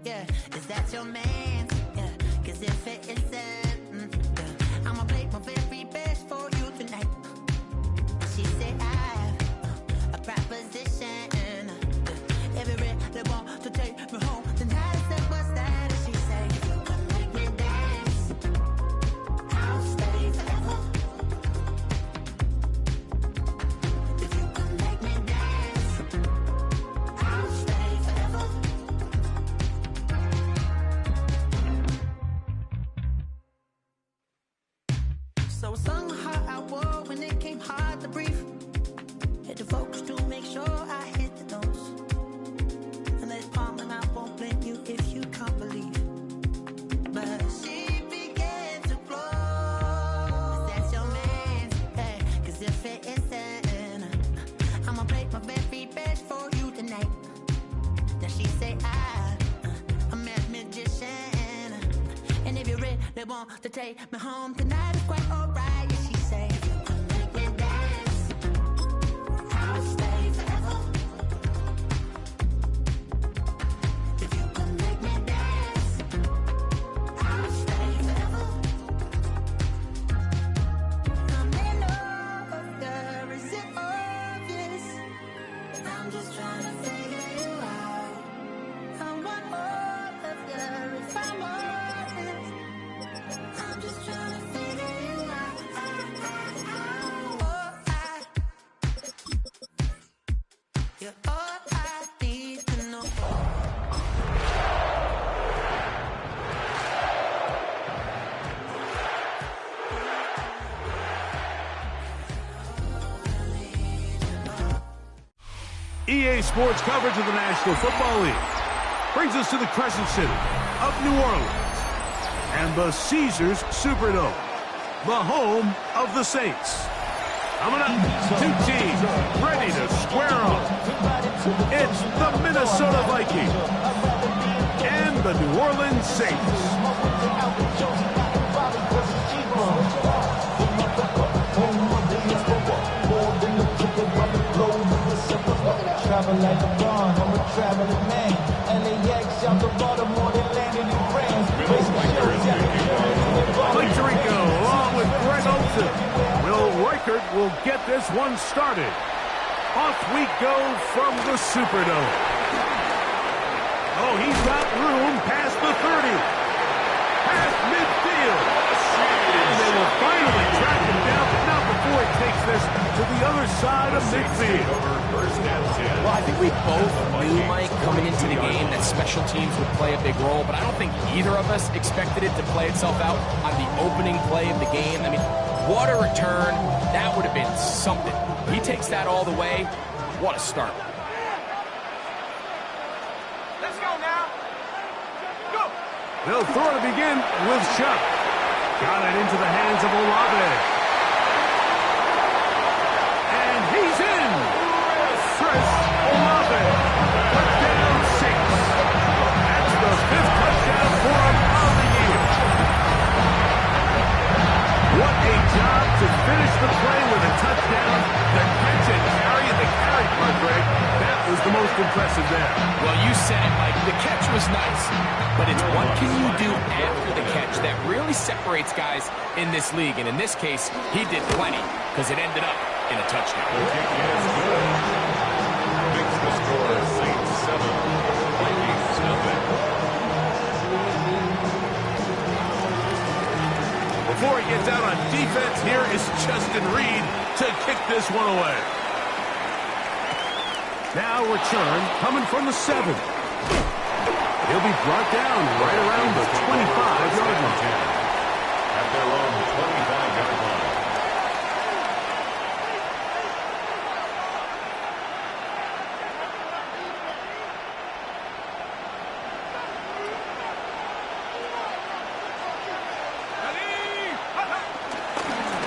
Yeah, is that your man? Yeah, cause if it isn't, yeah, I'ma play my very best for you tonight. She said I have a proposition. If you really want to take me home, then I said, what's that? And she said, if you can make me dance, I'll stay forever. If you can make me dance, I'll stay forever. So I sung the heart I wore when it came hard to breathe. Had to focus to make sure I hit the notes. And let it palm, and I won't blame you if you can't believe. But she began to flow. That's your man, hey, cause if it isn't, I'ma play my very best for you tonight. Then she say I'm a magician. And if you really want to take me home tonight, it's quite alright. Yeah, she say, if you can make me dance, I'll stay forever. If you can make me dance, I'll stay forever. I'm in love, girl, is it obvious? But I'm just trying to figure you out. I want all of you if I'm honest. I'm just trying to figure you out. You're all I need to know. EA Sports coverage of the National Football League brings us to the Crescent City of New Orleans and the Caesars Superdome, the home of the Saints. Coming up, two teams ready to square off. It's the Minnesota Vikings and the New Orleans Saints. Travel like a bond, I'm a traveling man. LAX out to Baltimore, they landed in France. Mike Tirico along with Greg Olsen. Will Reichert will get this one started. Off we go from the Superdome. Oh, he's got room past the 30. Past midfield. And they will finally track him down, but not before he takes this to the other side of midfield. Well, I think we both knew, Mike, coming into the game that special teams would play a big role, but I don't think either of us expected it to play itself out on the opening play of the game. I mean, what a return. That would have been something. He takes that all the way. What a start. Let's go now. Go. They'll throw to begin with Shuck. Got it into the hands of Olave. And he's in. Chris Olave. Touchdown 6. That's the 5th touchdown for him on the year. What a job to finish the play with a touchdown. The catch and carry the carry part, Greg. That was the most impressive there. Well, you said it, Mike. The catch was nice, but it's what can you do after the catch that really separates guys in this league. And in this case, he did plenty because it ended up in a touchdown. Makes the score Saints 7, Vikings nothing. Before he gets out on defense, here is Justin Reed to kick this one away. Now return coming from the 7. He'll be brought down right around the 25-yard line. At their own 25-yard line.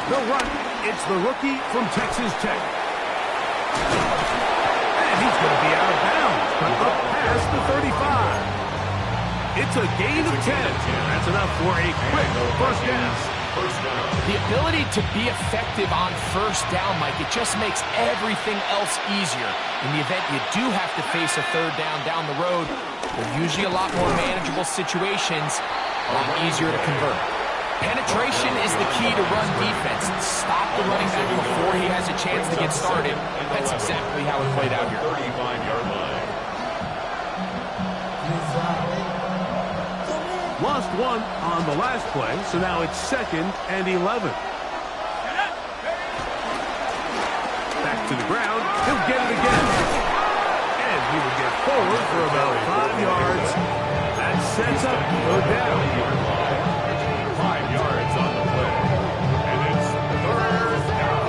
The run, it's the rookie from Texas Tech. And he's going to be out of bounds, but up past the 35. It's a gain of 10. That's enough for a quick first down. first down. The ability to be effective on first down, Mike, it just makes everything else easier. In the event you do have to face a third down the road, they're usually a lot more manageable situations, a lot easier to convert. Penetration is the key to run defense. Stop the running back before he has a chance to get started. That's exactly how it played out here. 35-yard line. Lost one on the last play, so now it's 2nd and 11. Back to the ground. He'll get it again. And he will get forward for about 5 yards. That sets up third down. 5 yards on the play. And it's third down.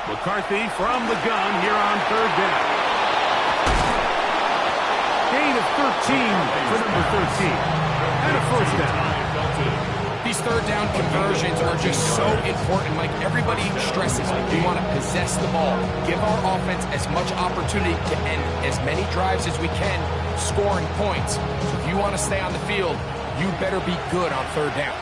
McCarthy from the gun here on third down. Gain of 13 for number 13. And a first down. These third down conversions are just so important. Like everybody stresses, we want to possess the ball, give our offense as much opportunity to end as many drives as we can, scoring points. So if you want to stay on the field, you better be good on third down.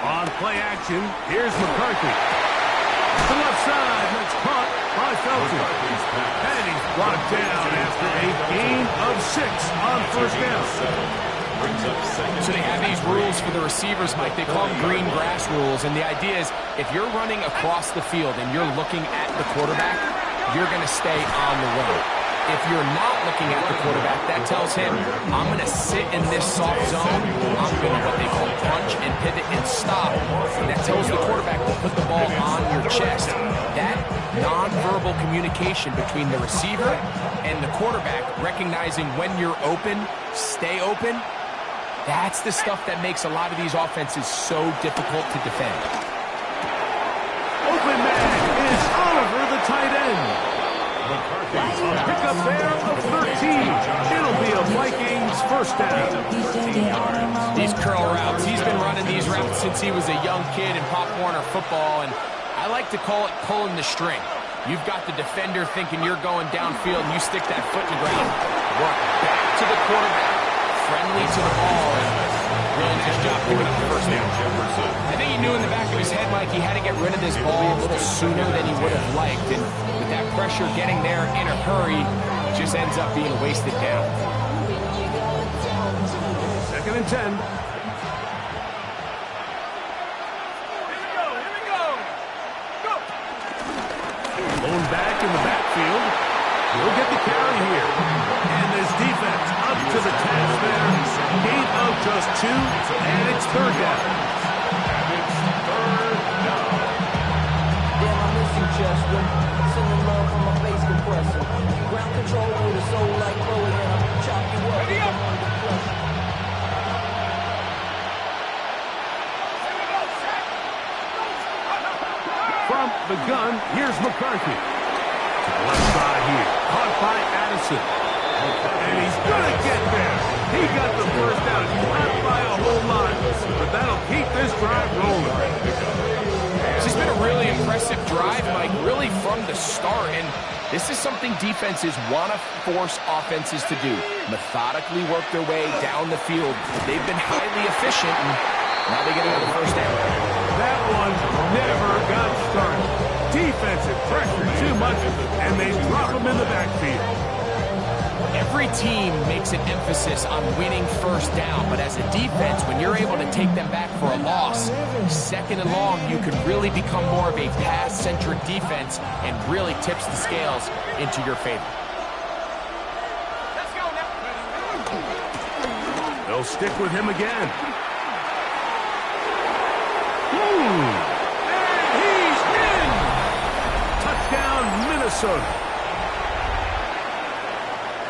On play action, here's McCarthy. To the left side, that's caught by Felton. And he's brought down after a gain of 6 on first down. So they have these rules for the receivers, Mike. They call them green grass rules. And the idea is if you're running across the field and you're looking at the quarterback, you're going to stay on the run. If you're not looking at the quarterback, that tells him, I'm going to sit in this soft zone. I'm going to what they call punch and pivot and stop. And that tells the quarterback to put the ball on your chest. That nonverbal communication between the receiver and the quarterback, recognizing when you're open, stay open, that's the stuff that makes a lot of these offenses so difficult to defend. Open man is Oliver, the tight end. A pickup there of 13. It'll be a Vikings first down. These curl routes, he's been running these routes since he was a young kid in Pop Warner football, and I like to call it pulling the string. You've got the defender thinking you're going downfield, and you stick that foot in the ground. Work back to the quarterback, friendly to the ball, and really nice job picking up the first down. I think he knew in the back of his head, Mike, he had to get rid of this ball a little sooner than he would have liked, and with that pressure getting there in a hurry, it just ends up being a wasted down. 2nd and 10. Lone back in the backfield. He'll get the carry here. And this defense up to the task there. Gain of just 2, and it's third down. Damn, I miss you, Chester. Sending love from my face compressor. Ground control with a soul like Chloe, and I'll chop you up if I'm under pressure. From the gun, here's McCarthy. To the left side here. Caught by Addison. And he's going to get there. He got the first down. Not by a whole lot. But that'll keep this drive rolling. This has been a really impressive drive, Mike, really from the start. And this is something defenses want to force offenses to do. Methodically work their way down the field. They've been highly efficient, and now they get another first down. That one never got started. Defensive pressure too much, and they drop him in the backfield. Every team makes an emphasis on winning first down, but as a defense, when you're able to take them back for a loss, 2nd and long, you can really become more of a pass-centric defense and really tips the scales into your favor. Let's go now. They'll stick with him again. And he's in! Touchdown, Minnesota.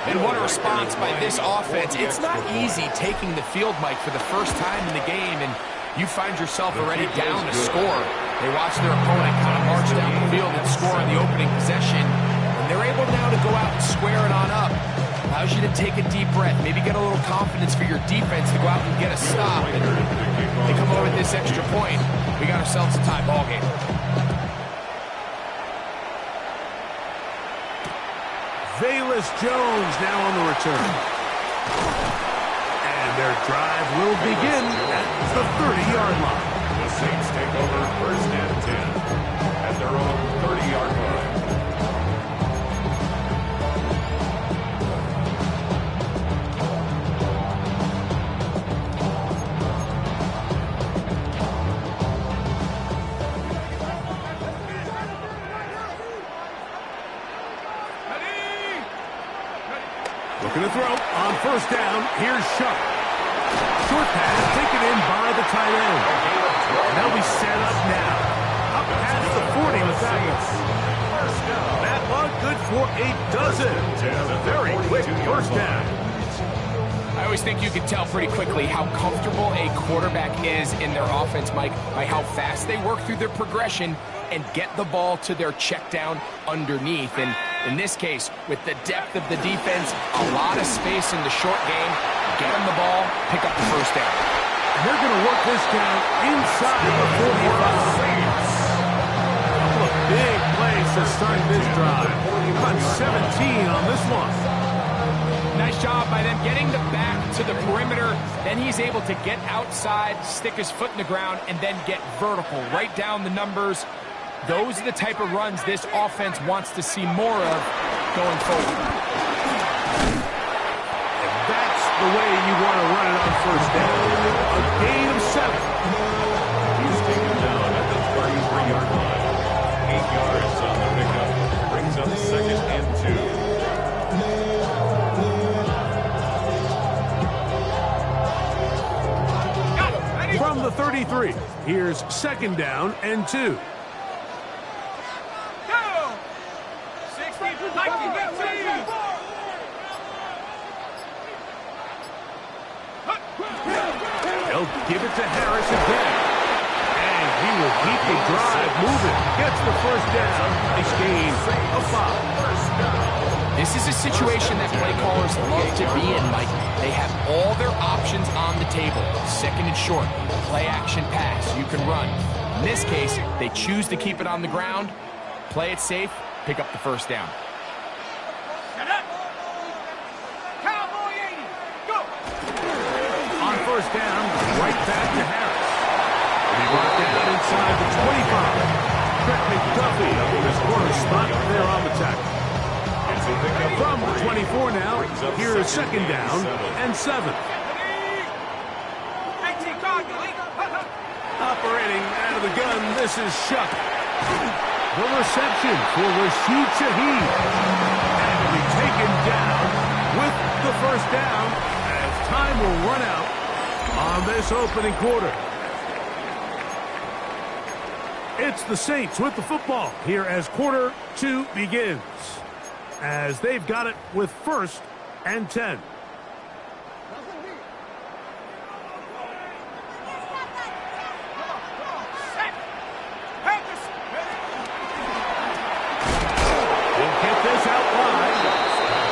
And what a response by this offense. It's not easy taking the field, Mike, for the first time in the game, and you find yourself already down to score. They watch their opponent kind of march down the field and score in the opening possession. And they're able now to go out and square it on up. Allows you to take a deep breath, maybe get a little confidence for your defense to go out and get a stop. And they come over with this extra point. We got ourselves a tie ball game. Velus Jones now on the return. And their drive will begin at the 30-yard line. The Saints take over first and 10 at their own 30-yard line. Looking to throw on first down. Here's Shuck. Short pass taken in by the tight end. And they'll be set up now. Up past the 40 with that one. That one good for a dozen. A very quick first down. I always think you can tell pretty quickly how comfortable a quarterback is in their offense, Mike, by how fast they work through their progression and get the ball to their check down underneath. And in this case, with the depth of the defense, a lot of space in the short game, get them the ball, pick up the first down. They're going to work this down inside the 45. Couple of big plays to start this drive. About 17 on this one. Nice job by them getting the back to the perimeter. Then he's able to get outside, stick his foot in the ground, and then get vertical, right down the numbers. Those are the type of runs this offense wants to see more of going forward. And that's the way you want to run it on first down. A gain of 7. He's taken down at the 33-yard line. 8 yards on the pickup. Brings up second and 2. From the 33, here's second down and 2. They'll give it to Harris again. And he will keep the drive moving. Gets the first down. A gain of 5. This is a situation that play callers love to be in, Mike. They have all their options on the table. Second and short, play action pass, you can run. In this case, they choose to keep it on the ground, play it safe, pick up the first down. On first down, right back to Harris. He brought down inside the 25. Trent McDuffie up in his corner spot there on the tackle. From the 24 now, here is second down and 7. Operating out of the gun, this is Shuck. The reception for Rashid Shaheed. And will be taken down with the first down as time will run out on this opening quarter. It's the Saints with the football here as quarter 2 begins. As they've got it with first and 10. We'll get this out wide.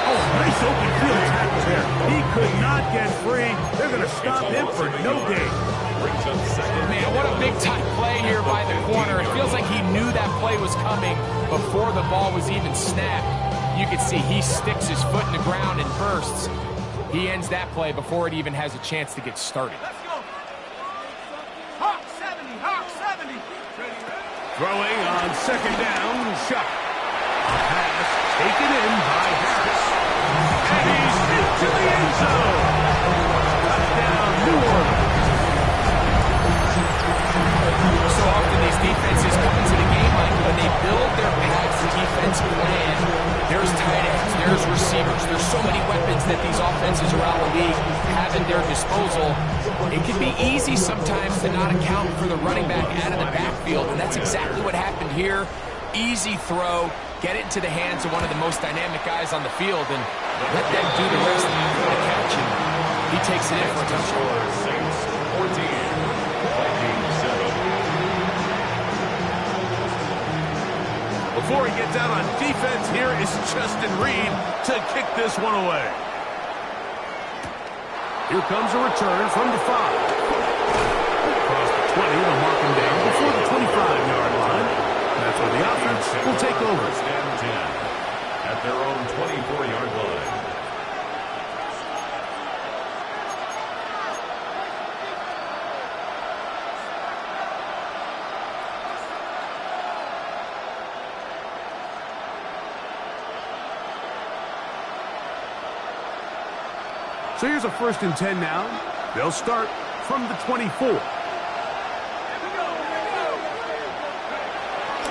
Oh, nice open field tackle there. He could not get free. They're going to stop him for no gain. Man, what a big-time play here by the corner. It feels like he knew that play was coming before the ball was even snapped. You can see he sticks his foot in the ground and bursts. He ends that play before it even has a chance to get started. Let's go. Hawk 70, Hawk 70. Throwing on second down, Shuck. A pass taken in by Harris. And he's into the end zone. Touchdown, New Orleans. So often these defenses come into the game, like when they build their pass defense plan, there's tight ends, there's receivers, there's so many weapons that these offenses around the league have at their disposal. It can be easy sometimes to not account for the running back out of the backfield, and that's exactly what happened here. Easy throw, get it into the hands of one of the most dynamic guys on the field, and let them do the rest of the catch, and he takes it in for a touchdown. Saints 14, Vikings 7. Before he gets out on defense, here is Justin Reed to kick this one away. Here comes a return from the 5. Across the 20, they'll mark him down before the 25-yard line. That's where the offense will take over. First and 10 at their own 24-yard line. So here's a 1st and 10 now. They'll start from the 24.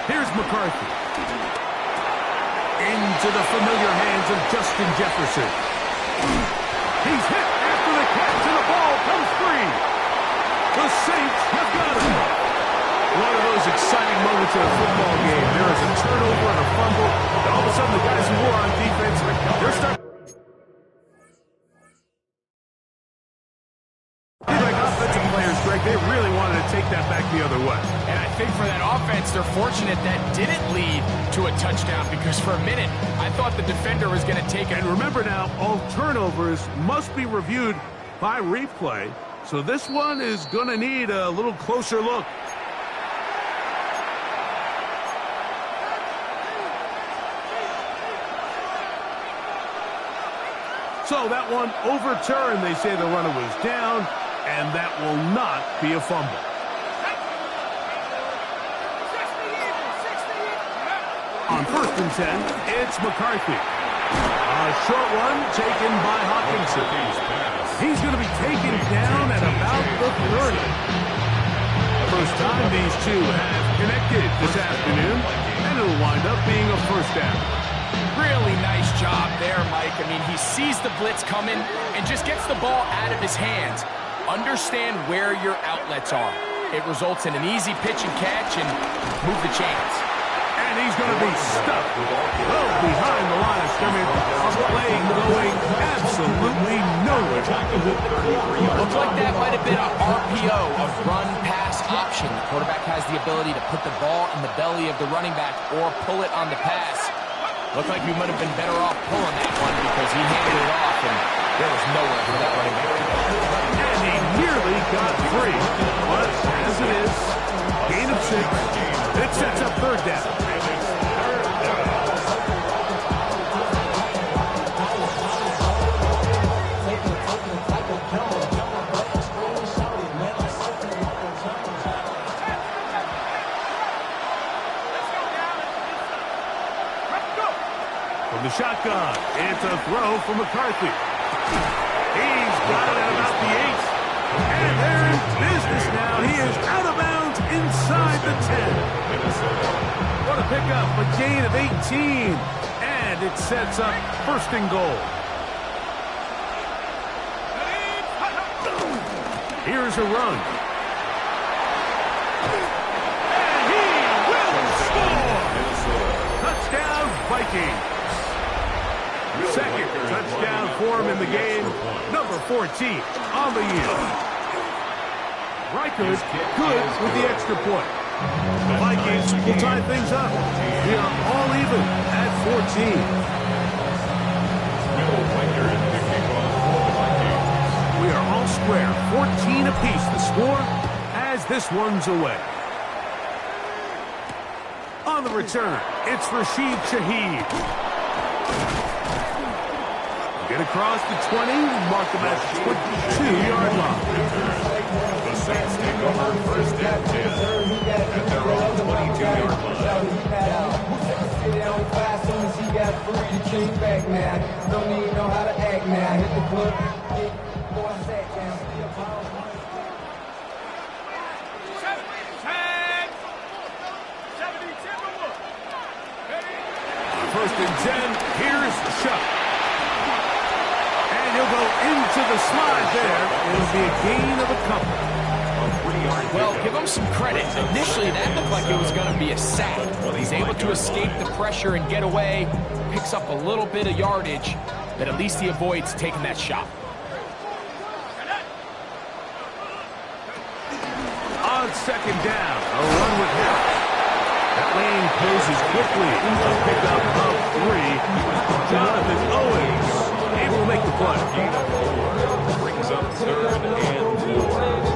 Here's McCarthy. Into the familiar hands of Justin Jefferson. He's hit after the catch, and the ball comes free. The Saints have got him. One of those exciting moments in a football game. There is a turnover and a fumble, and all of a sudden the guys who were on defense, they're starting. They really wanted to take that back the other way. And I think for that offense, they're fortunate that didn't lead to a touchdown, because for a minute, I thought the defender was going to take it. And remember now, all turnovers must be reviewed by replay. So this one is going to need a little closer look. So that one overturned. They say the runner was down. And that will not be a fumble. On 1st and 10, it's McCarthy. A short one taken by Hawkinson. He's going to be taken down at about the 30. First time these two have connected this afternoon, and it'll wind up being a 1st down. Really nice job there, Mike. I mean, he sees the blitz coming and just gets the ball out of his hands. Understand where your outlets are. It results in an easy pitch and catch and move the chains. And he's going to be stuck well behind the line of scrimmage. A play going absolutely nowhere. Looks like that might have been an RPO, a run-pass option. The quarterback has the ability to put the ball in the belly of the running back or pull it on the pass. Looked like we might have been better off pulling that one because he handed it off and there was nowhere for that running back to go. And he nearly got free. But as it is, gain of 6. It sets up 3rd down. From the shotgun, it's a throw from McCarthy. He's got it at about the 8. And they're in business now. He is out of bounds inside the 10. What a pickup, a gain of 18. And it sets up 1st and goal. Here's a run. And he will score! Touchdown, Vikings. 2nd touchdown for him in the game. Number 14 on the year. Reichard good with the extra point. The Vikings will tie things up. We are all even at 14. We are all square, 14 apiece. The score as this one's away. On the return, it's Rashid Shaheed. Get across the 20, mark them at the 22-yard line. The Saints take over 1st and 10 at their own 22-yard line. Don't even know how to act now. Hit the club. First and 10, here's Shuck. And he'll go into the slide there. It'll be a gain of a couple. Well, give him some credit. Initially, that looked like it was going to be a sack. He's able to escape the pressure and get away. Picks up a little bit of yardage, but at least he avoids taking that shot. On 2nd down, a run with him. That lane closes quickly. A pickup of 3. Jonathan Owens able to make the play. Brings up 3rd and 4.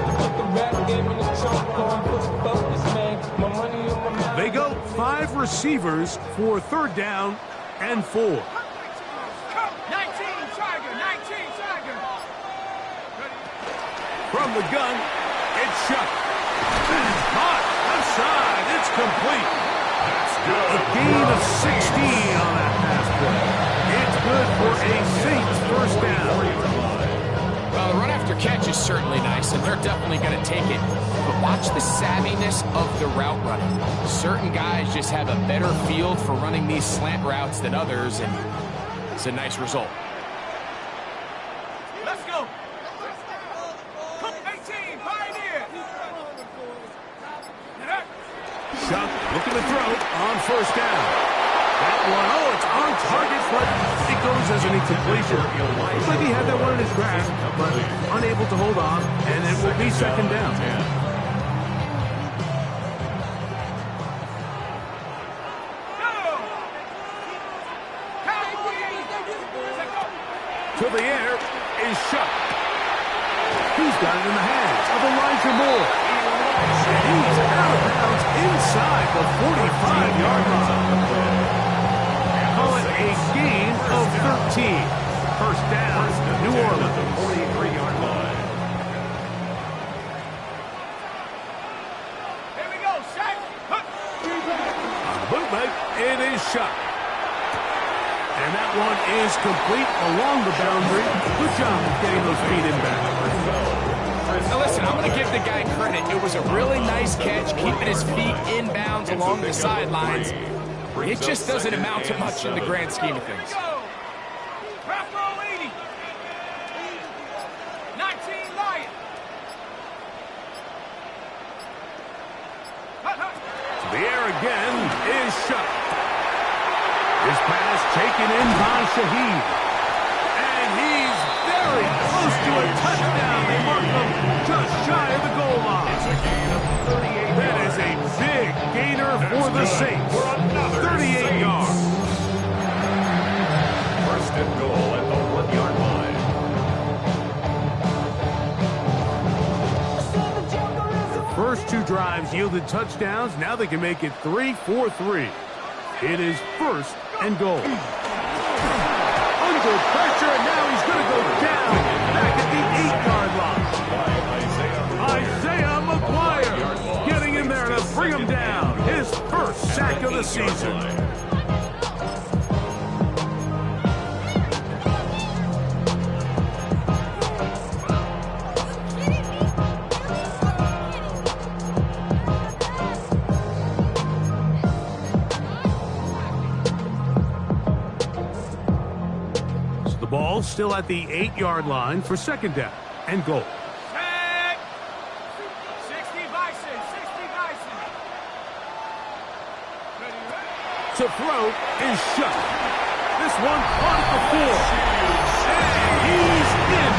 They go 5 receivers for 3rd down and 4. 19 Tiger, 19 Tiger. From the gun, it's shot. It's caught. Outside. It's complete. A gain of 16 on that pass play. It's good for a Saints 1st down. Well, the run after catch is certainly nice, and they're definitely going to take it. But watch the savviness of the route running. Certain guys just have a better feel for running these slant routes than others, and it's a nice result. Let's go. 18, Pioneer. Shuck looking to throw on 1st down. That one, it's on target, but it goes as an incompletion. Looks like he had that one in his grasp, but unable to hold on, and it will be 2nd down. To the air is Shuck. He's got it in the hands of Elijah Moore. And he's out of bounds inside the 45-yard line. Call it a gain of 13. 1st down, New Orleans. 43-yard line. Here we go, Shaq. On the bootleg, it is Shuck. And that one is complete along the boundary. Good job of getting those feet in back. Now listen, I'm going to give the guy credit. It was a really nice catch, keeping his feet in bounds along the sidelines. It just doesn't amount to much in the grand scheme of things. Draft roll 80. 19 Lion. To the air again is Shuck. His pass taken in by Shaheed. And he's very close to a touchdown. They mark him just shy of the goal line. It's a gain of 38. That is a big gainer for the Saints. 38 yards. 1st and goal at the 1-yard line. The first 2 drives yielded touchdowns. Now they can make it 3-4-3. It is 1st and goal. Under pressure, and now he's going to go down back at the 8-yard line. Isaiah McGuire getting in there to bring him down. His 1st sack of the season. Ball still at the 8-yard line for 2nd down and goal. 60 Bison, 60 Bison. To throw is Shuck. This one caught at the 4. And he's in.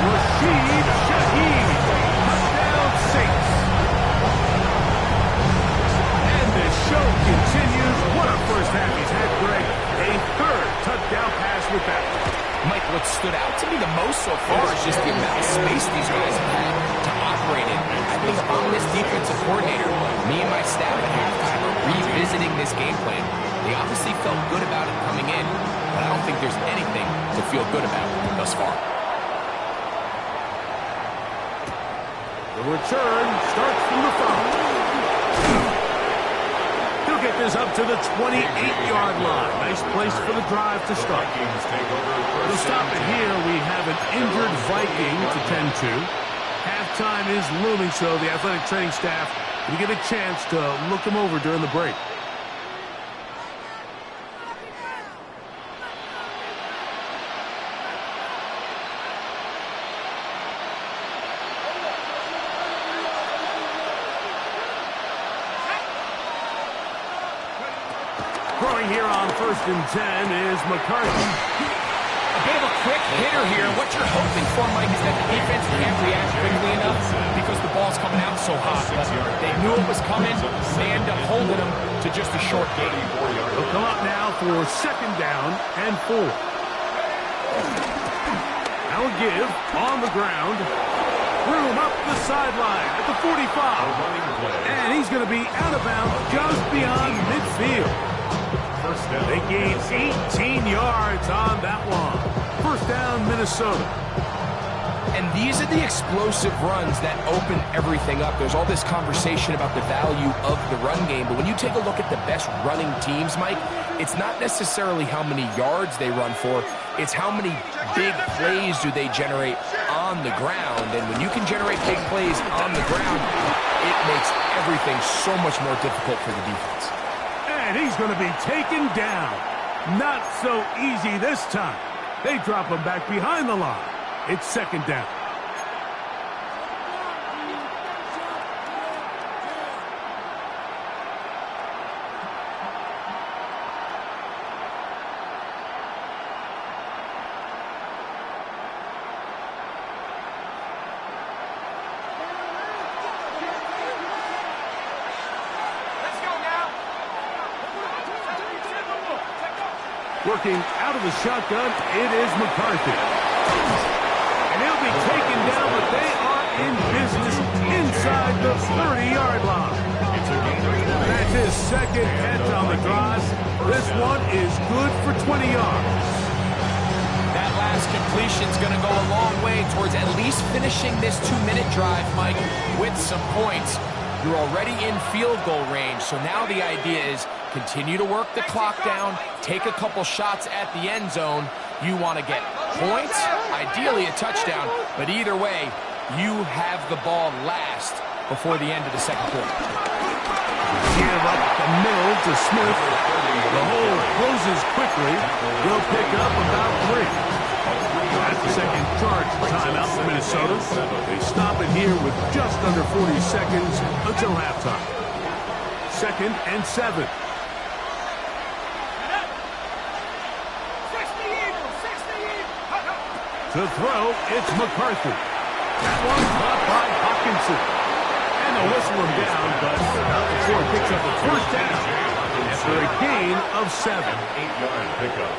Rashid Shaheed. Touchdown Saints. And the show continues. What a 1st half he's had, Greg. A 3rd touchdown pass with that. Mike, what stood out to me the most so far is just the amount of space these guys have had to operate in. I think if I'm this defensive coordinator, me and my staff at halftime are revisiting this game plan. They obviously felt good about it coming in, but I don't think there's anything to feel good about thus far. The return starts from the 5. He'll get this up to the 28-yard line. Nice place for the drive to start. We'll stop it here. We have an injured Viking to tend to. Halftime is looming, so the athletic training staff will get a chance to look him over during the break. Throwing here on 1st and 10 is McCarthy. A bit of a quick hitter here. What you're hoping for, Mike, is that the defense can't react quickly enough because the ball's coming out so so hot, but they knew it was coming. They end up holding them to just a short gain. They'll come out now for 2nd down and 4. Now a give on the ground. Room up the sideline at the 45. And he's going to be out of bounds just beyond midfield. They gain 18 yards on that one. 1st down, Minnesota. And these are the explosive runs that open everything up. There's all this conversation about the value of the run game, but when you take a look at the best running teams, Mike, it's not necessarily how many yards they run for, it's how many big plays do they generate on the ground. And when you can generate big plays on the ground, it makes everything so much more difficult for the defense. And he's going to be taken down. Not so easy this time. They drop him back behind the line. It's 2nd down. Working out of the shotgun, it is McCarthy. And he'll be taken down, but they are in business inside the 30-yard line. That's his 2nd catch on the drive. This one is good for 20 yards. That last completion's going to go a long way towards at least finishing this 2-minute drive, Mike, with some points. You're already in field goal range, so now the idea is continue to work the clock down, take a couple shots at the end zone. You want to get points, ideally a touchdown, but either way, you have the ball last before the end of the 2nd quarter. Give up the middle to Smith. The hole closes quickly. They'll pick up about 3. That's the 2nd charge timeout for Minnesota. They stop it here with just under 40 seconds until halftime. 2nd and 7. To throw, it's McCarthy. That one caught by Hockenson. And they'll whistle him down, but not before it picks up a 1st down after a gain of 7. 8-yard pickup.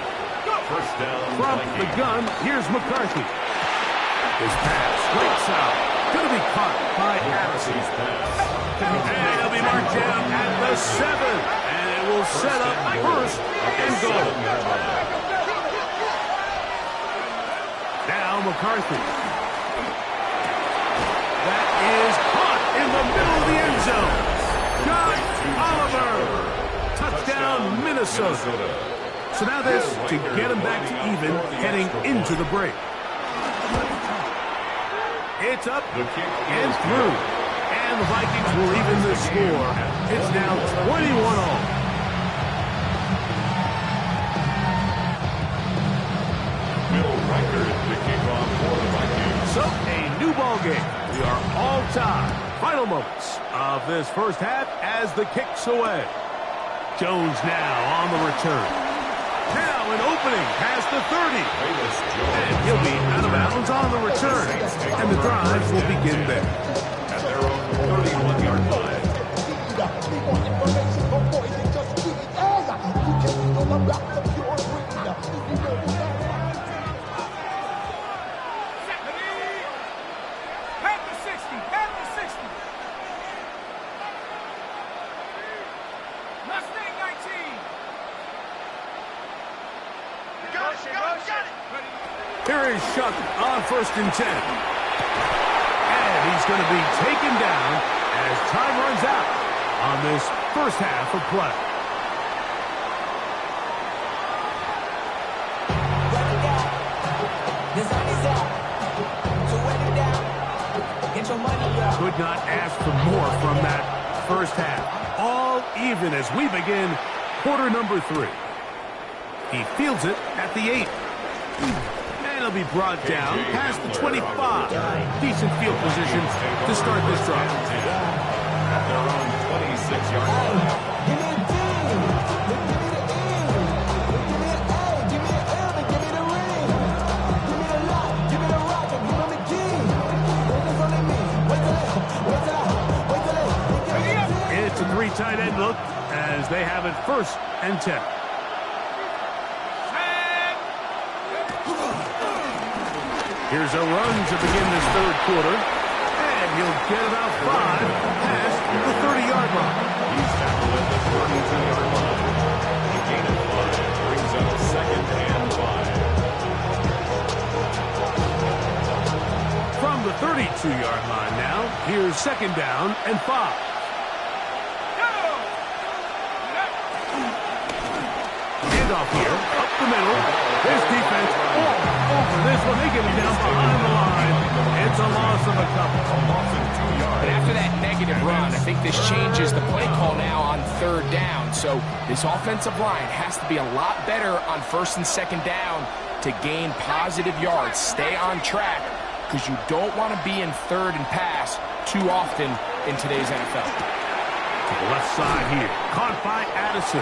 1st down. From the gun, here's McCarthy. His pass, right side, going to be caught by Addison. And he'll be marked down at the 7. And it will set up 1st and goal. Now McCarthy. That is caught in the middle of the end zone. John Oliver. Touchdown, Minnesota. So now this to get him back to even heading into the break. It's up and through. And the Vikings will even the score. It's now 21-all. So, a new ball game. We are all tied. Final moments of this 1st half as the kick's away. Jones now on the return. Now an opening past the 30. And he'll be out of bounds on the return. And the drive will begin there. At their own 31-yard line. Here is Shuck on 1st and 10. And he's going to be taken down as time runs out on this 1st half of play. Could not ask for more from that 1st half. All even as we begin quarter number 3. He fields it at the 8. And he'll be brought down past the 25. Decent field position to start this drive. At their own 26-yard line. tight end look as they have it 1st and 10. Here's a run to begin this 3rd quarter. And he'll get about 5 past the 30-yard line. He's tackled at the 32-yard line. A gain of 5 brings up 2nd and 5. From the 32-yard line now, here's 2nd down and 5. Handoff here, up the middle. This defense all over this one. They get him down behind the line. It's a loss of a couple. A loss of 2 yards. But after that negative run, I think this changes the play call now on 3rd down. So this offensive line has to be a lot better on 1st and 2nd down to gain positive yards. Stay on track because you don't want to be in 3rd and pass too often in today's NFL. To the left side here, caught by Addison.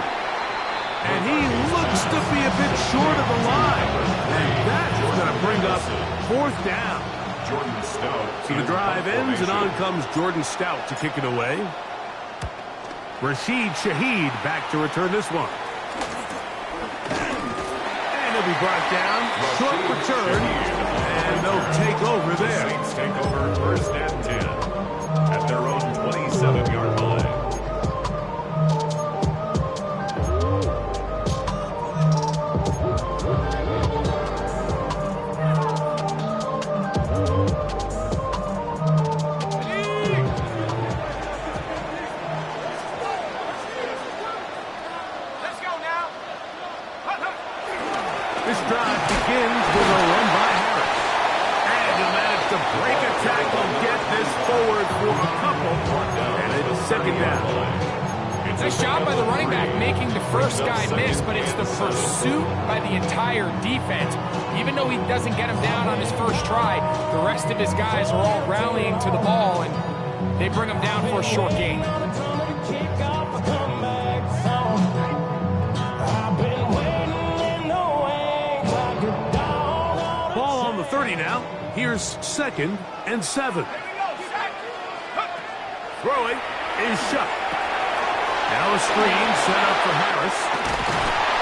And he looks to be a bit short of the line. And that's going to bring up 4th down. Jordan Stout. So the drive ends, and on comes Jordan Stout to kick it away. Rashid Shaheed back to return this one. And he'll be brought down. Short return. And they'll take over there. Saints take over 1st and 10 at their own 27-yard line. This drive begins with a run by Harris. And he'll manage to break a tackle, get this forward for a couple. And it's 2nd down. Nice job by the running back making the first guy miss, but it's the pursuit by the entire defense. Even though he doesn't get him down on his first try, the rest of his guys are all rallying to the ball, and they bring him down for a short gain. Ball on the 30 now. Here's 2nd and 7. Throwing is shut. Now a screen set up for Harris.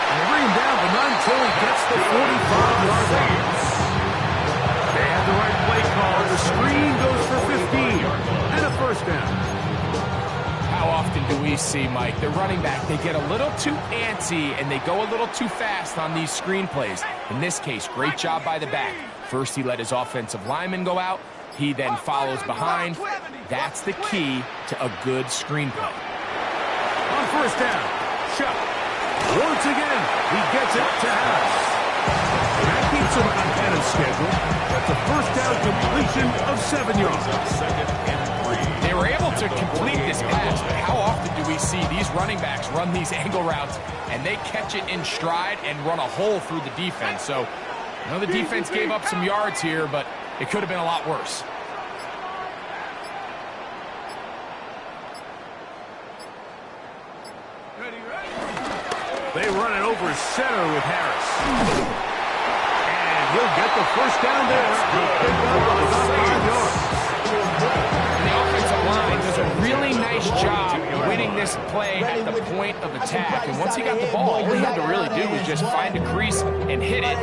And they bring him down, but not until he gets the 45-yard line. They have the right play call. The screen goes for 15 and a 1st down. How often do we see, Mike, the running back, they get a little too antsy and they go a little too fast on these screen plays. In this case, great job by the back. First, he let his offensive lineman go out. He then follows behind. That's the key to a good screen play. On 1st down, Shuck. Once again, he gets it to Harris. That keeps him ahead of schedule. That's a 1st down completion of 7 yards. 2nd and 3. They were able to complete this pass, but how often do we see these running backs run these angle routes and they catch it in stride and run a hole through the defense? So, I know the defense gave up some yards here, but it could have been a lot worse. They run it over center with Harris. And he'll get the 1st down there. He'll pick up about 5 yards. The offensive line does a really nice job winning this play at the point of attack. And once he got the ball, all he had to really do was just find a crease and hit it.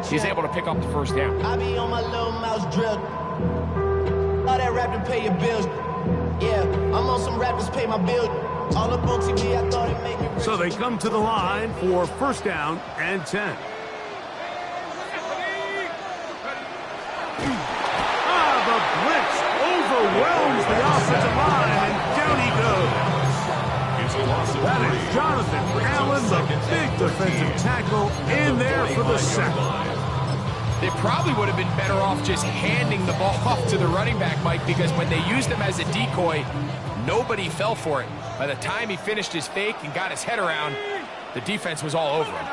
He's able to pick up the 1st down. I be on my little mouse drill. All that rap to pay your bills. Yeah, I'm on some rappers pay my bills. All up on TV, I thought it made me rich. So they come to the line for 1st down and 10. The blitz overwhelms the offensive line, and down he goes. It's a loss of 3. That is Jonathan Allen, the big defensive tackle, in there for the sack. They probably would have been better off just handing the ball off to the running back, Mike, because when they used him as a decoy, nobody fell for it. By the time he finished his fake and got his head around, the defense was all over him.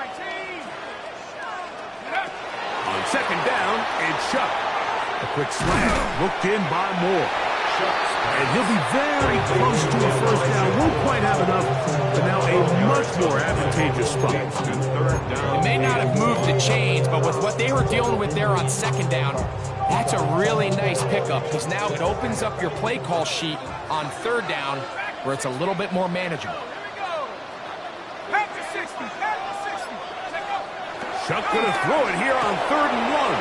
On 2nd down, it's Shuck. A quick slam, looked in by Moore. And he'll be very close to a 1st down. Won't quite have enough, but now a much more advantageous spot. It may not have moved the chains, but with what they were dealing with there on 2nd down, that's a really nice pickup because now it opens up your play call sheet on 3rd down. where it's a little bit more manageable. Back to 60. Back to 60. Take off. Chuck gonna throw it here on 3rd and 1.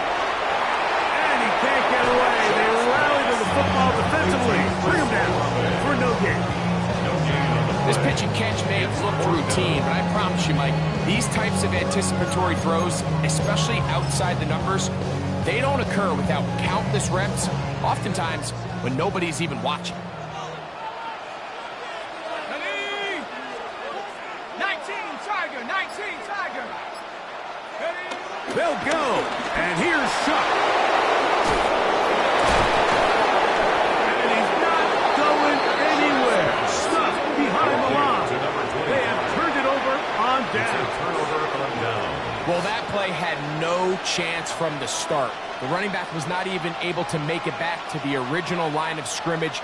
And he can't get away. They rally to the football defensively. Bring him down for no gain. This pitch and catch may have looked routine, but I promise you, Mike, these types of anticipatory throws, especially outside the numbers, they don't occur without countless reps, oftentimes when nobody's even watching. Ready? 19, Tiger. 19, Tiger. Ready? They'll go. And here's Chuck. And he's not going anywhere. Stuffed behind the line. They have turned it over on down. Well, that play had no chance from the start. The running back was not even able to make it back to the original line of scrimmage.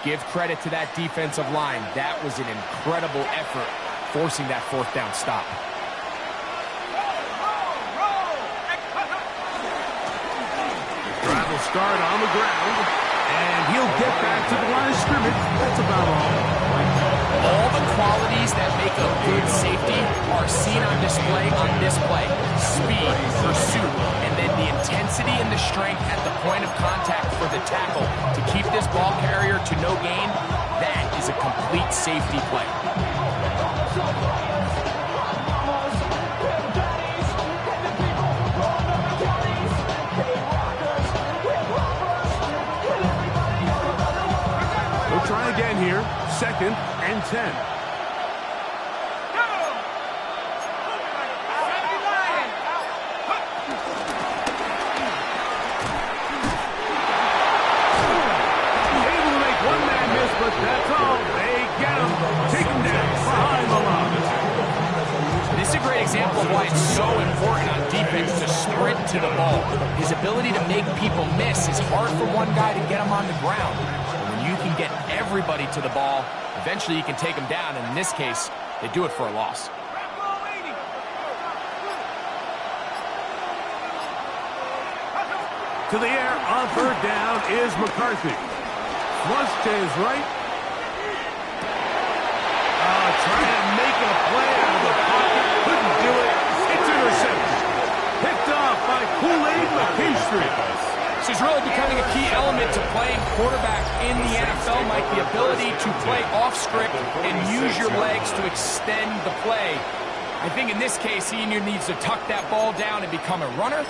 Give credit to that defensive line. That was an incredible effort, forcing that 4th down stop. Drive will start on the ground, and he'll get back to the line of scrimmage. That's about all. All the qualities that make a good safety are seen on display on this play. Speed, pursuit, and then the intensity and the strength at the point of contact for the tackle to keep this ball carrier to no gain. That is a complete safety play. We'll try again here. 2nd and 10. But that's all. They get him. Take him down behind the line. This is a great example of why it's so important on defense to sprint to the ball. His ability to make people miss is hard for one guy to get him on the ground. But when you can get everybody to the ball, eventually you can take him down. And in this case, they do it for a loss. To the air on 3rd down is McCarthy. Flush to his right. Trying to make a play out of the pocket. Couldn't do it. It's intercepted. Picked off by Kool-Aid McKinstry. This is really becoming a key element to playing quarterback in the NFL, Mike. The ability to play off script and use your legs to extend the play. I think in this case, he either needs to tuck that ball down and become a runner,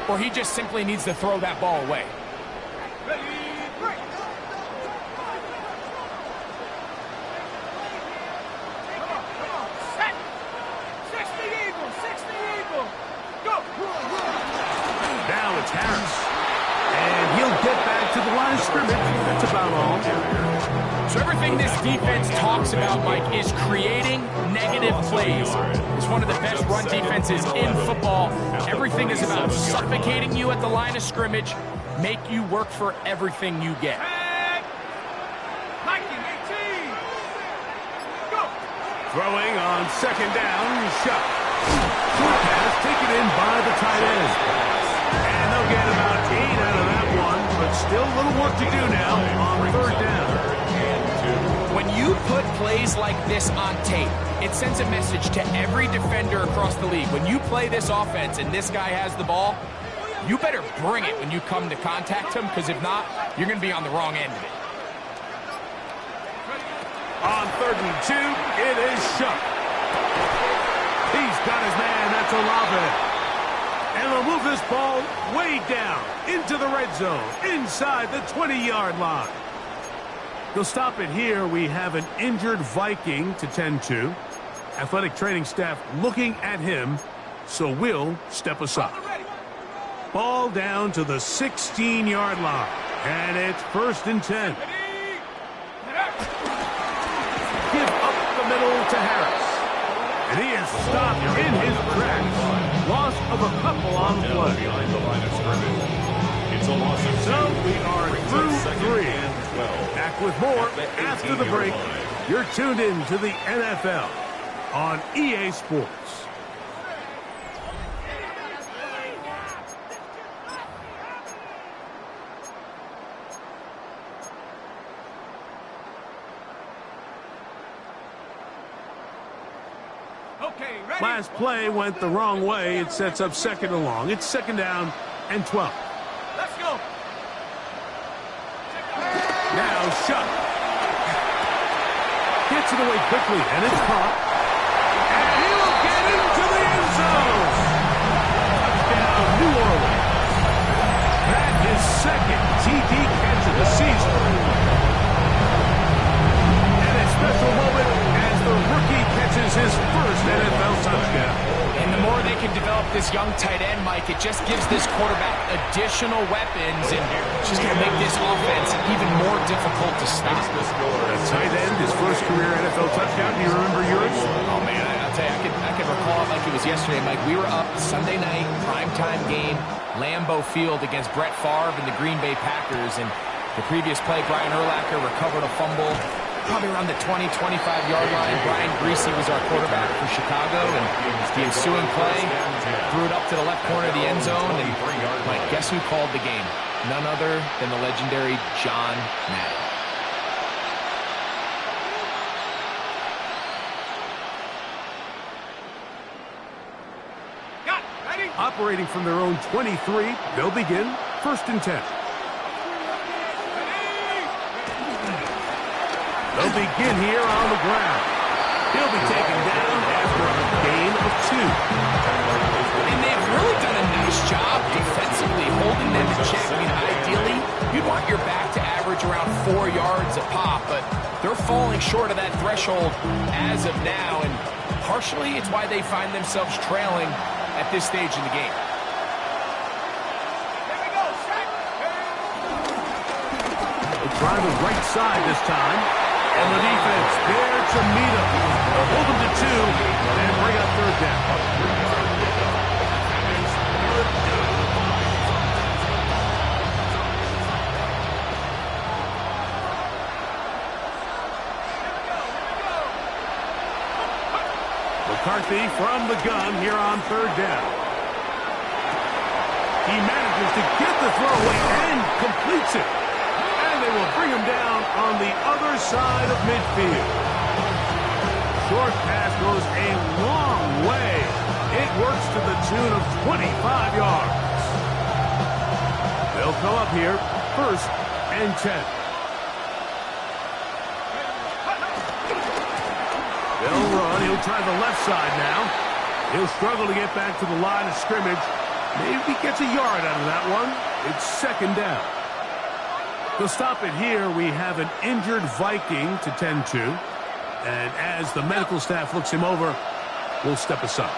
or he just simply needs to throw that ball away. That's about all. So everything this defense talks about, Mike, is creating negative plays. It's one of the best run defenses in football. Everything is about suffocating you at the line of scrimmage, make you work for everything you get. Throwing on 2nd down, Chuck. Short pass taken in by the tight end. And they'll get about 8 out of that one, but still a little work to do now on 3rd down. When you put plays like this on tape, it sends a message to every defender across the league. When you play this offense and this guy has the ball, you better bring it when you come to contact him, because if not, you're going to be on the wrong end of it. On 3rd and 2, it is Chuck. He's got his man, that's Olave. And they'll move this ball way down into the red zone, inside the 20-yard line. They'll stop it here. We have an injured Viking to tend to. Athletic training staff looking at him, so we'll step aside. Ball down to the 16-yard line, and it's 1st and 10. Give up the middle to Harris. And he is stopped in his tracks. Loss of a couple on the play. Behind the line of scrimmage. It's a loss of 2. So we are through 3. Back with more after the break. You're tuned in to the NFL on EA Sports. Okay, ready? Last play went the wrong way. It sets up second and long. It's second down and 12. Let's go. Now Shuck. Gets it away quickly, and it's caught. And he will get into the end zone. Touchdown, New Orleans. That is second TD catch of the season. And a special moment as the rookie catches his first NFL touchdown. And the more they can develop this young tight end, Mike, it just gives this quarterback additional weapons, and it's just going to make this offense even more difficult to stop. A tight end, his first career NFL touchdown. Do you remember yours? Oh, man, I'll tell you, I can recall it like it was yesterday, Mike. We were up Sunday night, primetime game, Lambeau Field against Brett Favre and the Green Bay Packers, and the previous play, Brian Urlacher recovered a fumble probably around the 20-25-yard line. Brian Greasy was our quarterback for Chicago, and the ensuing play threw it up to the left corner of the end zone, and Mike, guess who called the game? None other than the legendary John Madden. Got it. Ready? Operating from their own 23, they'll begin first and 10. They'll begin here on the ground. He'll be taken down after a gain of 2. And they've really done a nice job defensively holding them in check. I mean, ideally, you'd want your back to average around 4 yards a pop, but they're falling short of that threshold as of now, and partially it's why they find themselves trailing at this stage in the game. Here we go. Set. They'll try the right side this time. And the defense there to meet him. They'll hold him to 2 and bring up third down. McCarthy from the gun here on third down. He manages to get the throw away and completes it. And they will bring him down on the other side of midfield. Short pass goes a long way. It works to the tune of 25 yards. They'll come up here first and 10. They'll run. He'll try the left side now. He'll struggle to get back to the line of scrimmage. Maybe he gets a yard out of that one. It's second down. To stop it here, we have an injured Viking to tend to. And as the medical staff looks him over, we'll step aside.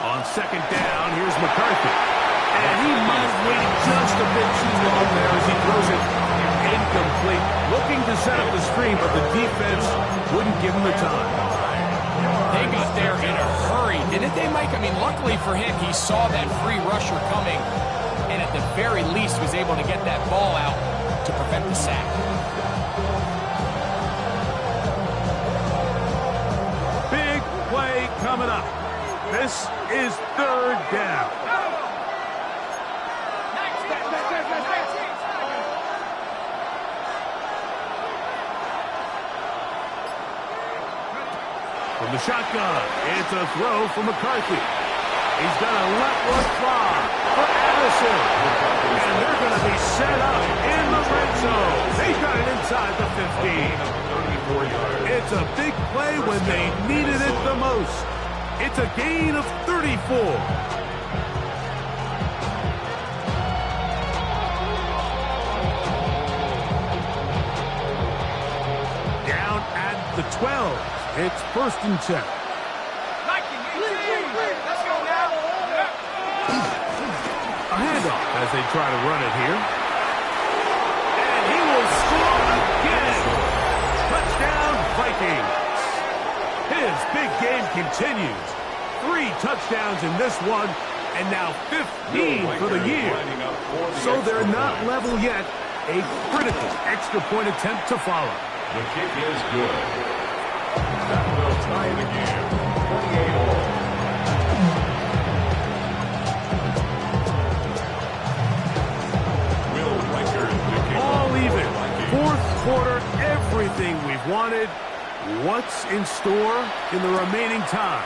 On second down, here's McCarthy. And he might have waited just a bit too long there as he throws it incomplete. Looking to set up the screen, but the defense wouldn't give him the time. They got there in a hurry, didn't they, Mike? I mean, luckily for him, he saw that free rusher coming, and at the very least was able to get that ball out to prevent the sack. Big play coming up. This is third down. From the shotgun, it's a throw for McCarthy. He's going to let one fly for Addison. And they're going to be set up in the red zone. They got it inside the 15. It's a big play when they needed it the most. It's a gain of 34. Down at the 12. It's first and 10. Let's go now. A handoff as they try to run it here. And he will score again. Touchdown, Vikings. His big game continues. 3 touchdowns in this one, and now 15 for the year. So they're not level yet. A critical extra point attempt to follow. The kick is good. That will tie the game. 28-all. All even. Fourth quarter, everything everything we've wanted. What's in store in the remaining time?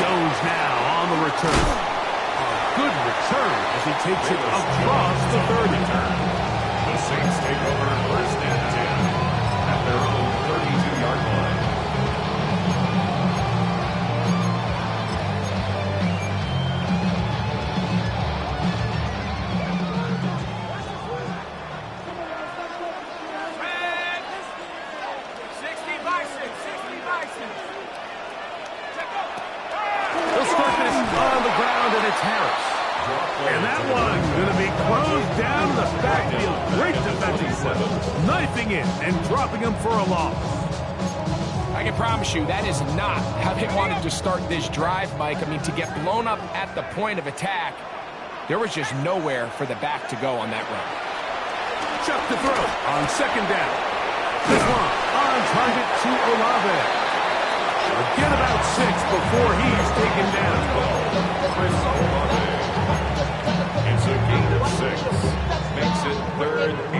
Jones now on the return. A good return as he takes it across the 30. The Saints take over first and 10 at their own 32-yard line. They'll start this on the ground, and it's Harris. And that one's going to be closed down in the backfield. Great defensive play. Knifing in and dropping him for a loss. I can promise you that is not how they wanted to start this drive, Mike. I mean, to get blown up at the point of attack, there was just nowhere for the back to go on that run. Chuck to throw on second down. This one on target to Olave. Get about 6 before he's taken down. Chris Olave. It's a gain of 6. Makes it 3rd and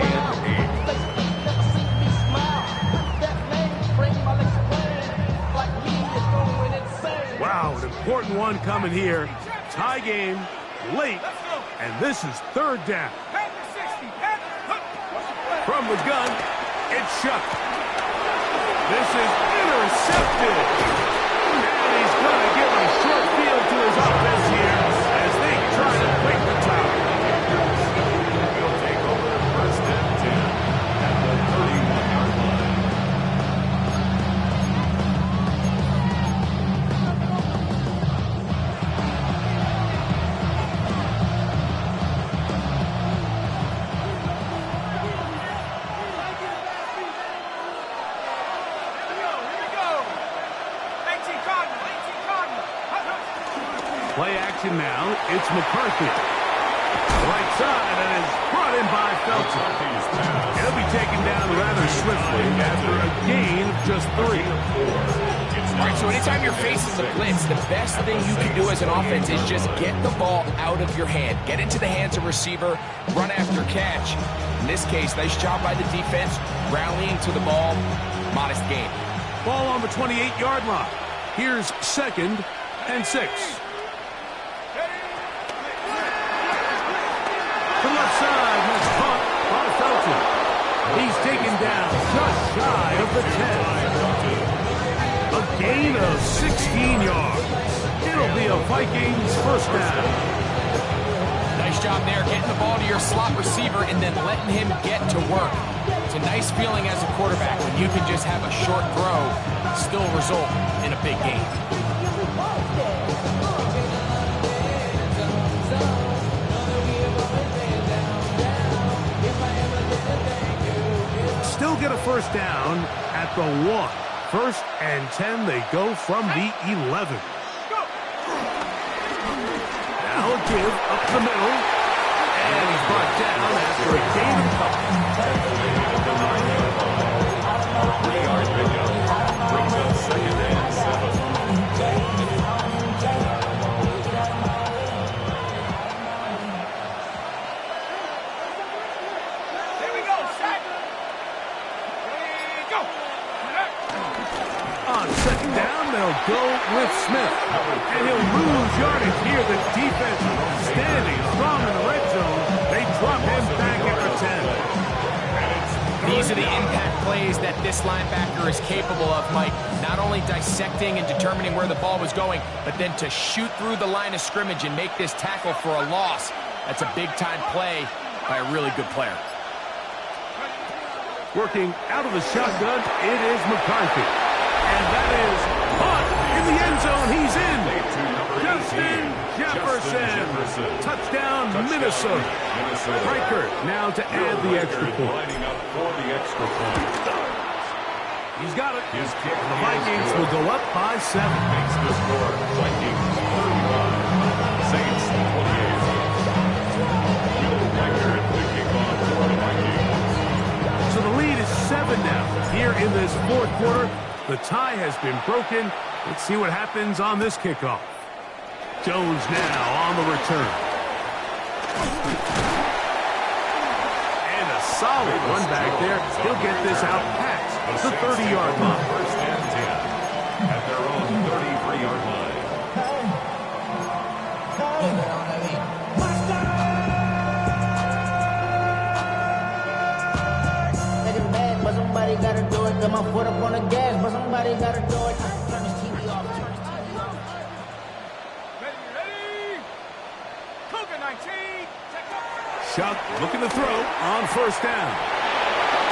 8. Wow, an important one coming here. Tie game, late, and this is 3rd down. From the gun, it's Chuck. This is intercepted. And he's going to give a short field to his offense here as they try to break the tie. He'll take over first and 10 at the 31-yard line. Play action now. It's McCarthy. Right side, and is brought in by Felton. He'll be taken down rather swiftly after a gain of just 3. All right, so anytime you're facing the blitz, the best thing you can do as an offense is just get the ball out of your hand. Get into the hands of receiver, run after catch. In this case, nice job by the defense, rallying to the ball. Modest gain. Ball on the 28-yard line. Here's 2nd and 6. To the left side, he's caught by Felton. He's taken down just shy of the 10. A gain of 16 yards. It'll be a Vikings first down. Nice job there, getting the ball to your slot receiver and then letting him get to work. It's a nice feeling as a quarterback when you can just have a short throw, still result in a big game. Still get a first down at the 1. 1st and 10, they go from the 11. Now a give up the middle. And he's brought down after a gain of a couple. 3-yard pickup brings up 2nd and 7. On 2nd down, they'll go with Smith. And he'll lose yardage here. The defense standing strong in the red zone. They drop him back at the 10. These are the impact plays that this linebacker is capable of, Mike. Not only dissecting and determining where the ball was going, but then to shoot through the line of scrimmage and make this tackle for a loss. That's a big-time play by a really good player. Working out of the shotgun, it is McCarthy. And that is caught in the end zone. He's in. Justin Jefferson. Touchdown, Minnesota. Reichert now to add the extra point. Lining up for the extra point. He's got it. His kick The Vikings will go up by 7. makes the score Vikings 35, Saints 28. Will Reichert the kickoff for the Vikings. So the lead is 7 now. Here in this 4th quarter, the tie has been broken. Let's see what happens on this kickoff. Jones now on the return. And a solid run back there. He'll get this out packed the 30-yard line. First and 10 at their own 33-yard line. But somebody gotta do it. Got my foot up on the gas, but somebody gotta do it. Turn this TV off. Turn this TV off. Ready? Cougar 19. Check up. Shuck looking to throw on first down.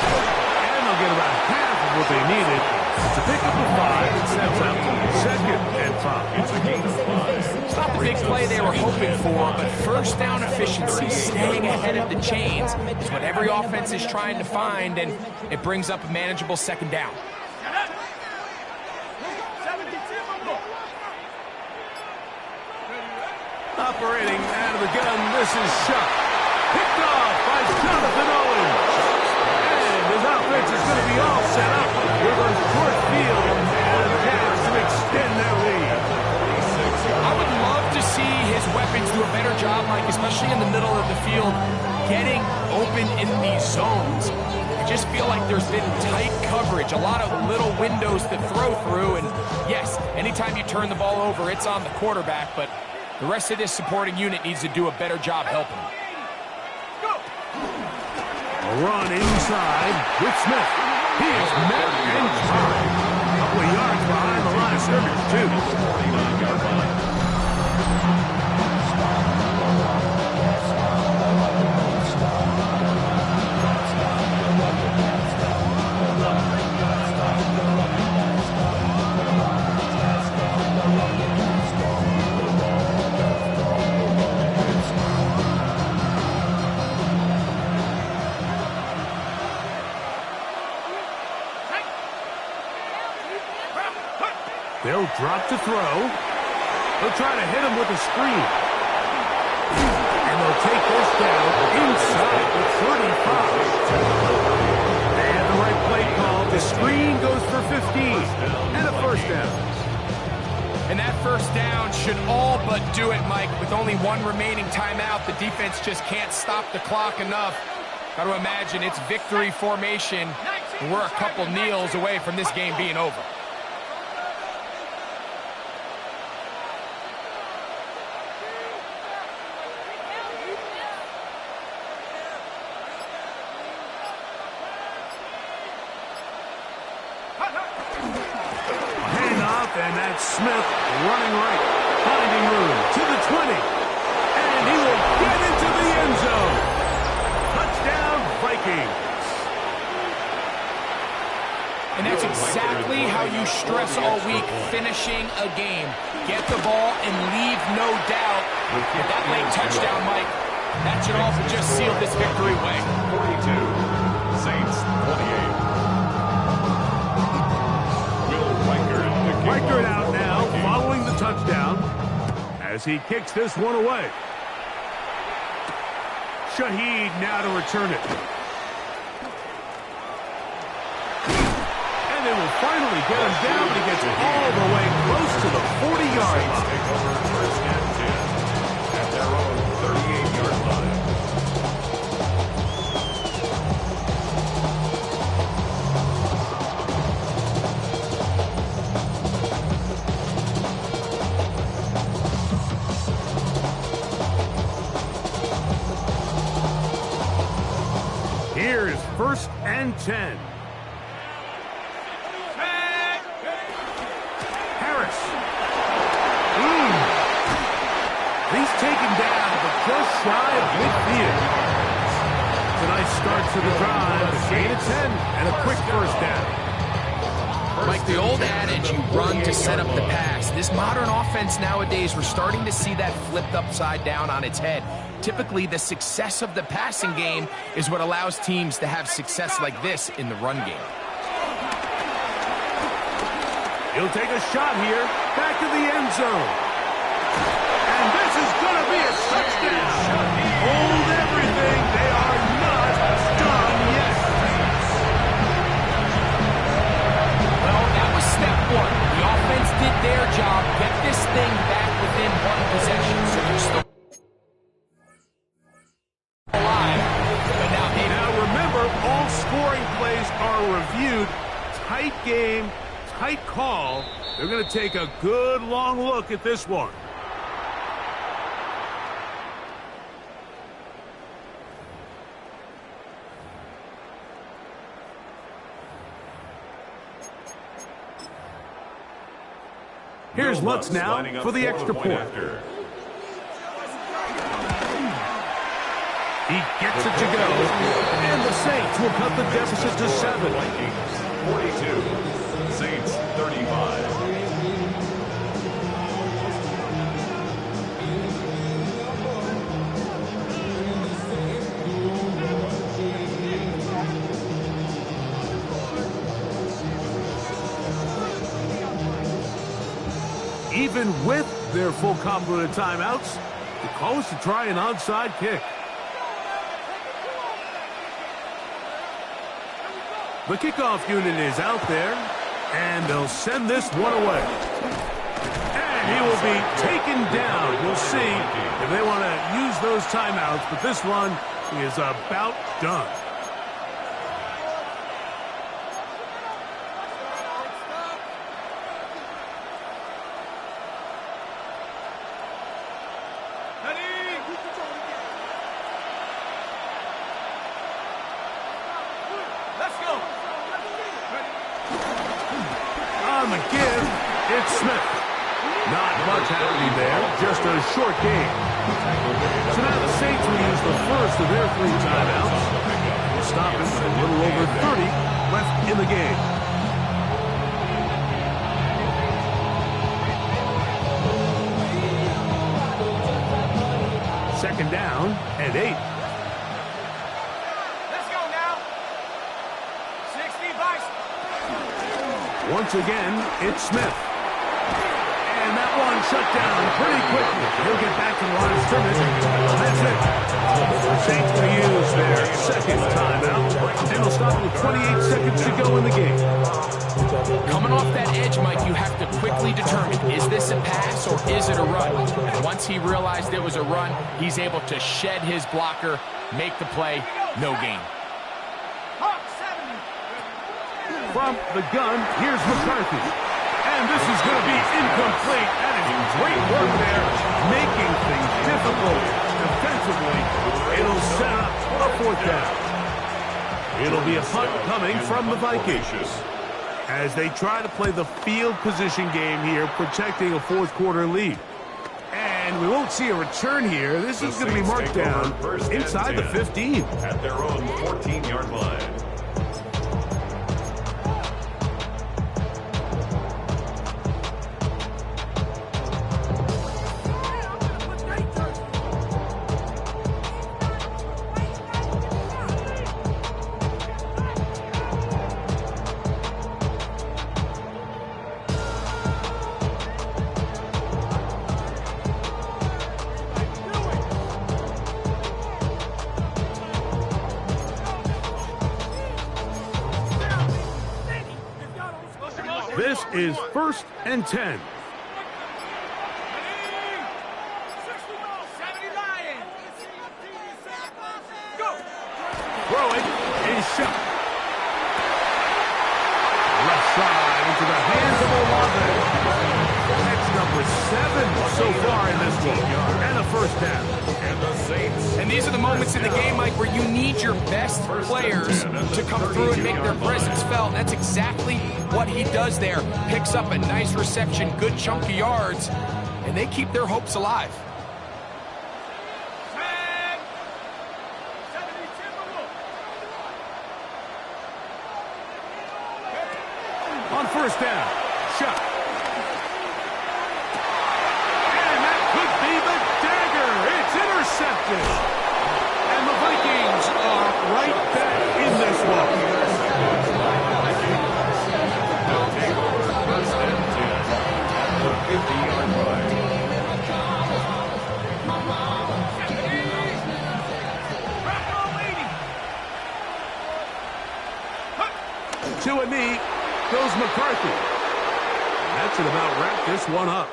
And they'll get about half of what they needed to pick up the 5 and sets up second and 5. It's a gain of 5. It's not the big play they were hoping for, but first down efficiency, staying ahead of the chains, is what every offense is trying to find, and it brings up a manageable second down. Operating out of the gun, this is Shuck. Picked off by Jonathan Owens. And his offense is going to be all set up with a short field and a chance to extend their lead. I would love to see his weapons do a better job, Mike, especially in the middle of the field, getting open in these zones. I just feel like there's been tight coverage, a lot of little windows to throw through, and yes, anytime you turn the ball over, it's on the quarterback, but the rest of this supporting unit needs to do a better job helping him. A run inside with Smith. He is met and tied. A couple of yards behind the line of scrimmage, too. 49-yard line. They'll drop to throw. They'll try to hit him with a screen. And they'll take this down inside the 35. They have the right play call. The screen goes for 15. And a first down. And that first down should all but do it, Mike. With only one remaining timeout, the defense just can't stop the clock enough. Got to imagine it's victory formation. And we're a couple kneels away from this game being over. And that's Smith running right, finding room to the 20. And he will get into the end zone. Touchdown, Vikings. And that's exactly how you stress all week, finishing a game. Get the ball and leave no doubt. With that late touchdown, Mike, that should also just seal this victory away. 42, Saints 28. Reichert out now, following the touchdown, as he kicks this one away. Shaheed now to return it. And they will finally get him down, but he gets all the way close to the 40-yard line. Take over first and 10 at their own 38-yard line. Here is first and 10. Harris. He's taken down, but just shy of midfield. It's a nice start to the drive. A gain of 10 and a quick first down. Like the old adage, you run to set up the pass. This modern offense nowadays, we're starting to see that flipped upside down on its head. Typically, the success of the passing game is what allows teams to have success like this in the run game. He'll take a shot here, back to the end zone. And this is going to be a touchdown. Hold everything. They are not done yet. Well, that was step one. The offense did their job, get this thing back within one possession. So you're still alive. But now remember, all scoring plays are reviewed tight game, tight call. They're going to take a good long look at this one. Here's Lutz now for the extra point. He gets it to go. And the Saints will cut the deficit to 7. Vikings 42, Saints 35. Even with their full complement of timeouts, the call is to try an onside kick. The kickoff unit is out there, and they'll send this one away. And he will be taken down. We'll see if they want to use those timeouts, but this one is about done. On the give, it's Smith. Not much happening there, just a short game. So now the Saints will use the first of their 3 timeouts. We'll stop it with a little over 30 left in the game. Second down and 8. Once again, it's Smith. And that one shut down pretty quickly. He'll get back to the line of scrimmage. That's it. The Saints will use their second timeout. And they'll stop with 28 seconds to go in the game. Coming off that edge, Mike, you have to quickly determine, is this a pass or is it a run? Once he realized it was a run, he's able to shed his blocker, make the play, no gain. From the gun, here's McCarthy. And this is going to be incomplete. That is great work there, making things difficult defensively. It'll set up a 4th down. It'll be a punt coming from the Vikings as they try to play the field position game here, protecting a 4th quarter lead. And we won't see a return here. This is going to be marked down inside the 15. At their own 14-yard line. This is 1st and 10. Throwing is shot. Left side into the hands of Olave. That's number 7 so far in this one. And a 1st down. And the Saints. And these are the moments in the game, Mike, where you need your best players to come through and make their presence felt. That's exactly what he does there. Picks up a nice reception, good chunk of yards, and they keep their hopes alive. On 1st down, shot. And that could be the dagger. It's intercepted. And the Vikings are right back in this one. The 50-yard line. To a knee goes McCarthy. That should about wrap this one up.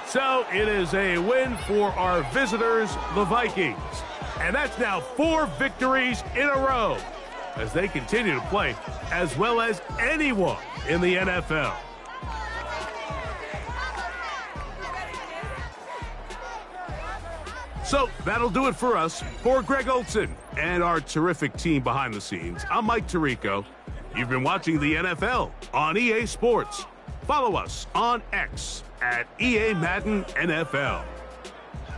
So it is a win for our visitors, the Vikings. And that's now 4 victories in a row. as they continue to play as well as anyone in the NFL. So that'll do it for us. For Greg Olsen and our terrific team behind the scenes, I'm Mike Tirico. You've been watching the NFL on EA Sports. Follow us on X at EA Madden NFL.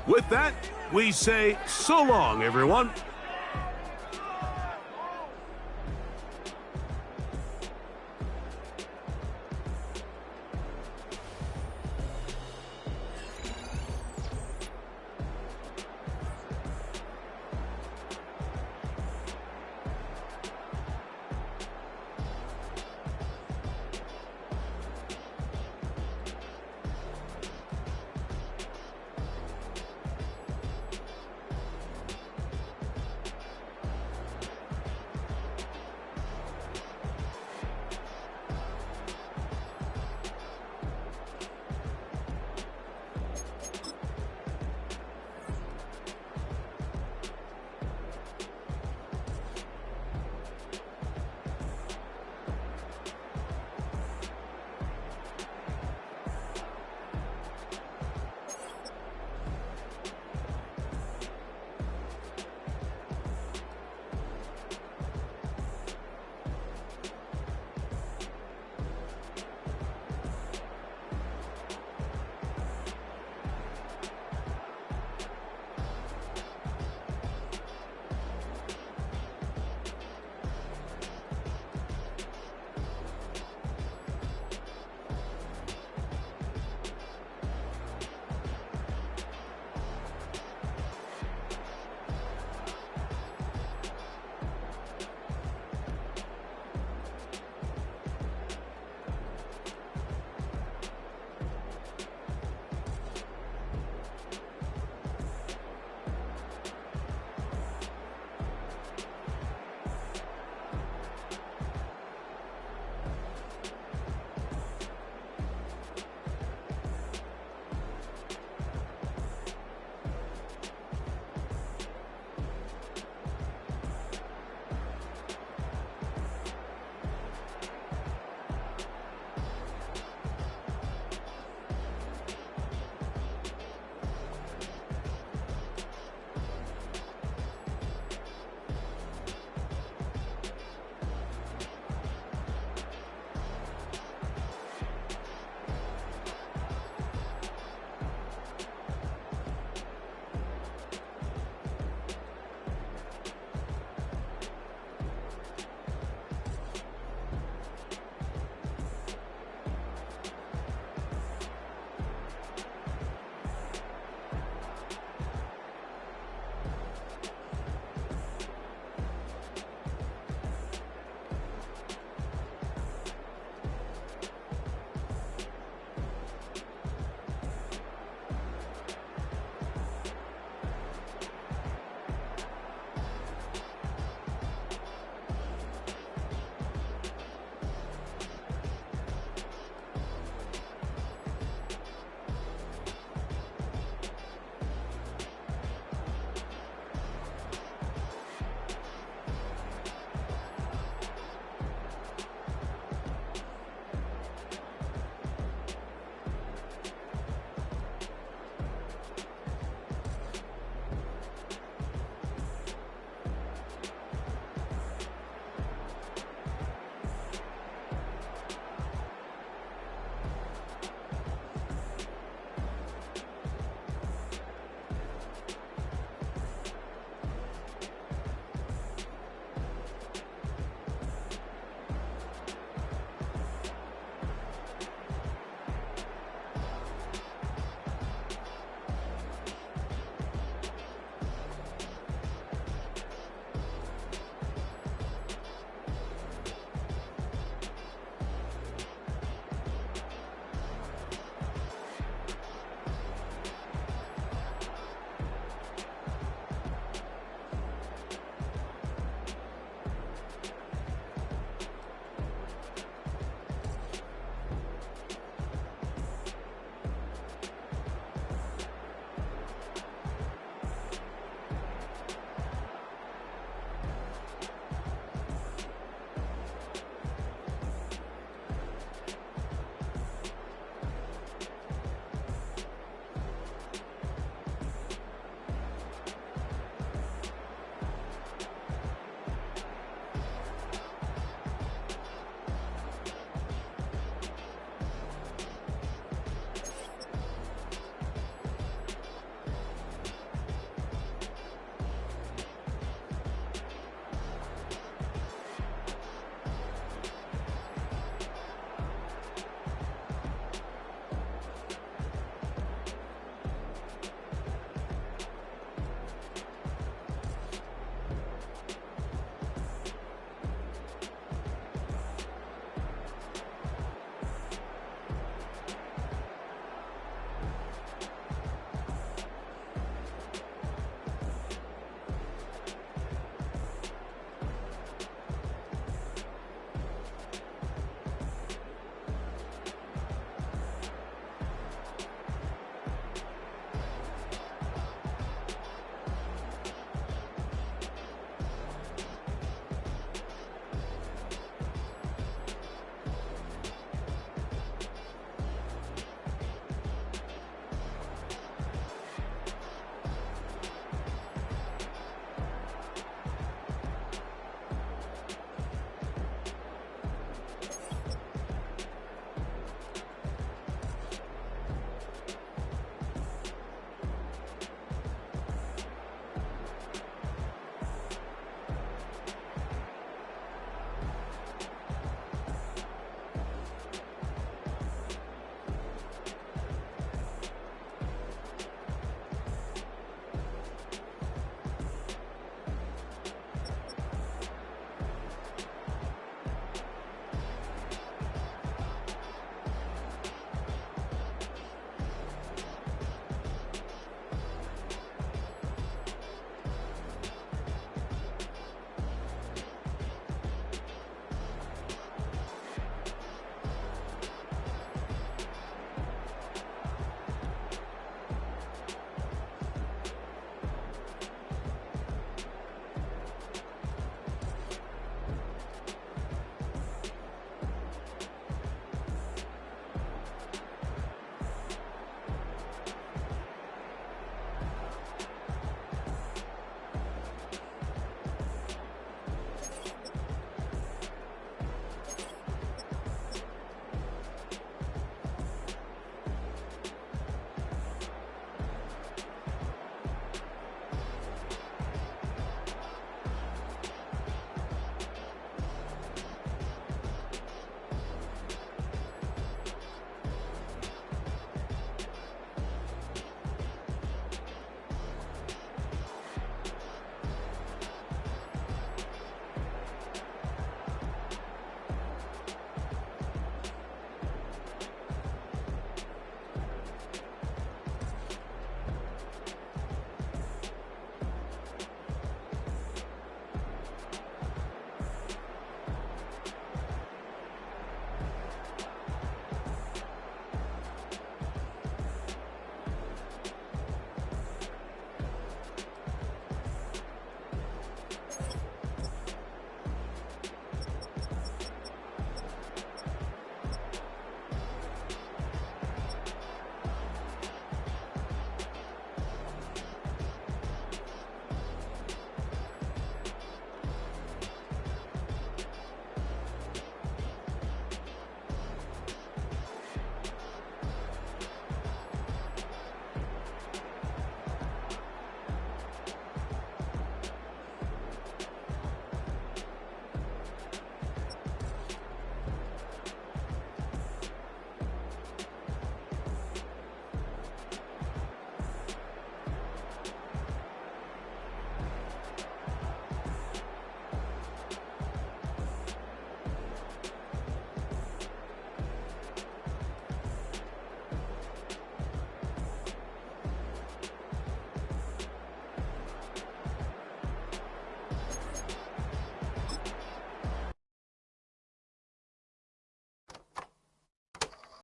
With that, we say so long, everyone,